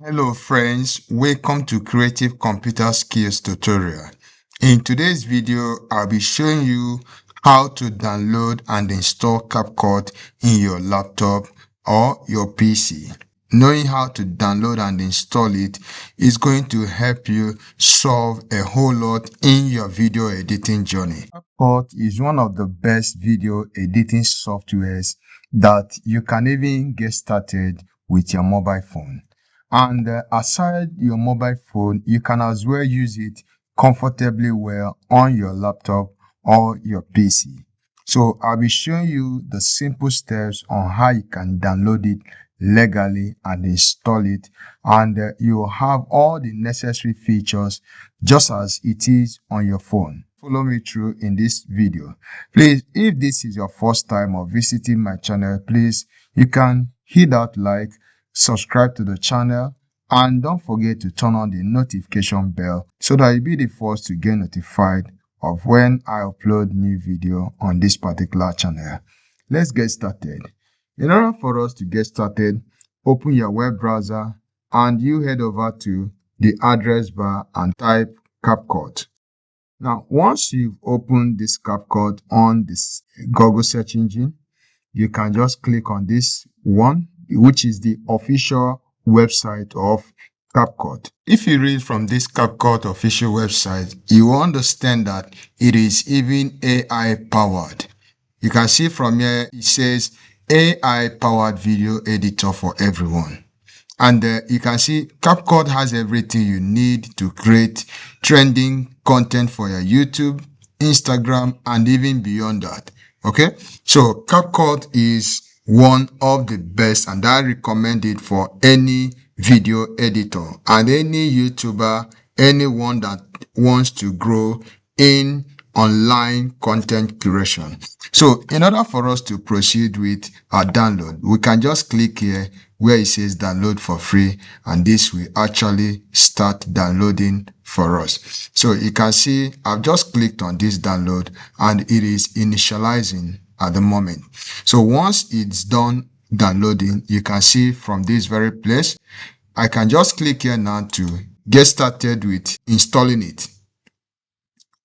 Hello friends, welcome to Creative Computer Skills tutorial. In today's video, I'll be showing you how to download and install CapCut in your laptop or your PC. Knowing how to download and install it is going to help you solve a whole lot in your video editing journey. CapCut is one of the best video editing softwares that you can even get started with your mobile phone. And aside your mobile phone, you can as well use it comfortably well on your laptop or your PC. So I'll be showing you the simple steps on how you can download it legally and install it, and you will have all the necessary features just as it is on your phone. Follow me through in this video. Please, if this is your first time of visiting my channel, please, you can hit that like, subscribe to the channel, and don't forget to turn on the notification bell so that you'll be the first to get notified of when I upload new video on this particular channel. Let's get started. In order for us to get started, open your web browser and you head over to the address bar and type CapCut. Now, once you've opened this CapCut on this Google search engine, you can just click on this one, which is the official website of CapCut. If you read from this CapCut official website, you will understand that it is even AI powered. You can see from here, it says AI powered video editor for everyone. And you can see CapCut has everything you need to create trending content for your YouTube, Instagram, and even beyond that. Okay, so CapCut is one of the best, and I recommend it for any video editor and any YouTuber, anyone that wants to grow in online content creation. So in order for us to proceed with our download, we can just click here where it says download for free, and this will actually start downloading for us. So you can see I've just clicked on this download and it is initializing at the moment. So once it's done downloading, you can see from this very place, I can just click here now to get started with installing it.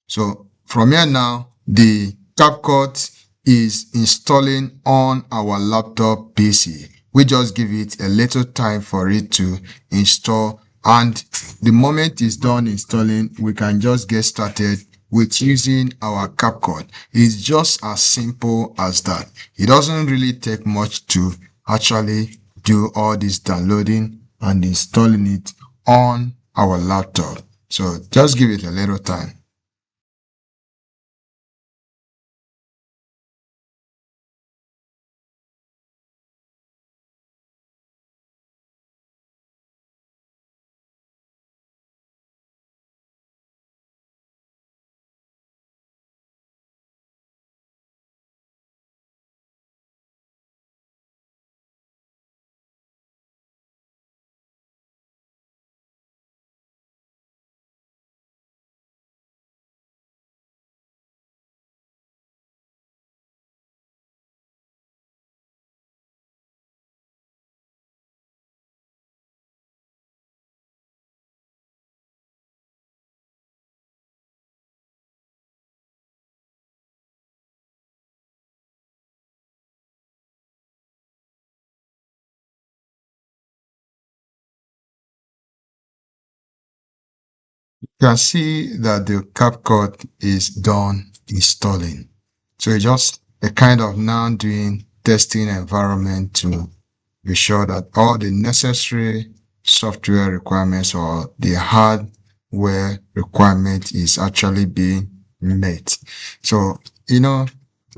So from here now, the CapCut is installing on our laptop PC. We just give it a little time for it to install, and the moment it's done installing, we can just get started with using our CapCut. It's just as simple as that. It doesn't really take much to actually do all this downloading and installing it on our laptop. So just give it a little time. You can see that the CapCut is done installing. So it's just a kind of now doing testing environment to be sure that all the necessary software requirements or the hardware requirement is actually being met. So,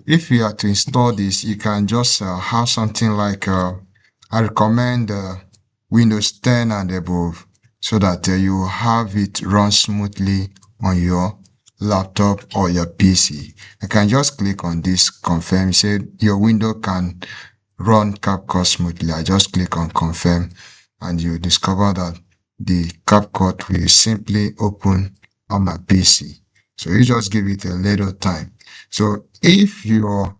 if you are to install this, you can just have something like, I recommend Windows 10 and above, so that you have it run smoothly on your laptop or your PC. You can just click on this confirm. Say your window can run CapCut smoothly. I just click on confirm and you discover that the CapCut will simply open on my PC. So you just give it a little time. So if your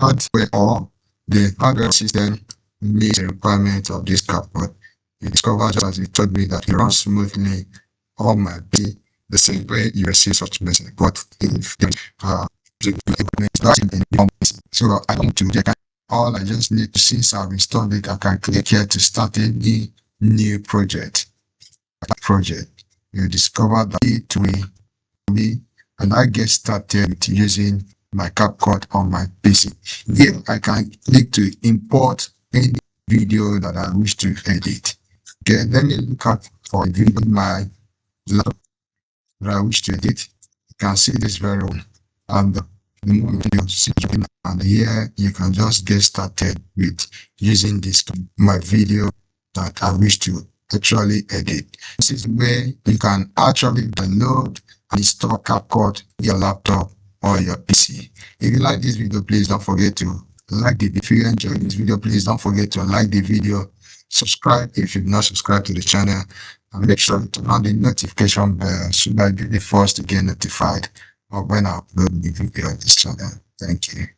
hardware or the hardware system meets the requirements of this CapCut, you discover just as you told me that it runs smoothly all my day the same way you receive such message. But if so I want to check all I just need to, since I've installed it, I can click here to start a new project. You discover that it will me and I get started with using my CapCut on my PC. Here I can click to import any video that I wish to edit. Okay, let me look at for a video my laptop that I wish to edit. You can see this very well. And the video and here you can just get started with using this my video that I wish to actually edit. This is where you can actually download and install CapCut your laptop or your PC. If you like this video, please don't forget to like it. If you enjoyed this video, please don't forget to like the video, subscribe if you've not subscribed to the channel, and make sure to turn on the notification bell so that you'll be the first to get notified of when I upload the video on this channel. Thank you.